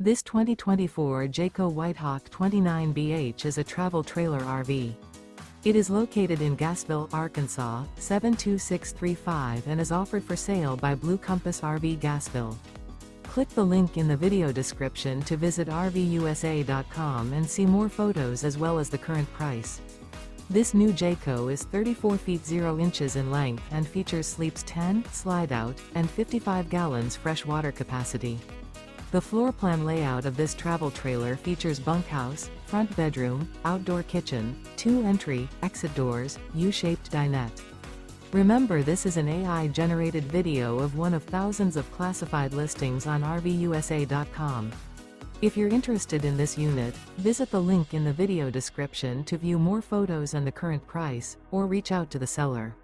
This 2024 Jayco White Hawk 29BH is a travel trailer RV. It is located in Gassville, Arkansas, 72635 and is offered for sale by Blue Compass RV Gassville. Click the link in the video description to visit RVUSA.com and see more photos as well as the current price. This new Jayco is 34 feet 0 inches in length and features sleeps 10, slide-out, and 55 gallons fresh water capacity. The floor plan layout of this travel trailer features bunkhouse, front bedroom, outdoor kitchen, 2 entry, exit doors, U-shaped dinette. Remember, this is an AI-generated video of one of thousands of classified listings on RVUSA.com. If you're interested in this unit, visit the link in the video description to view more photos and the current price, or reach out to the seller.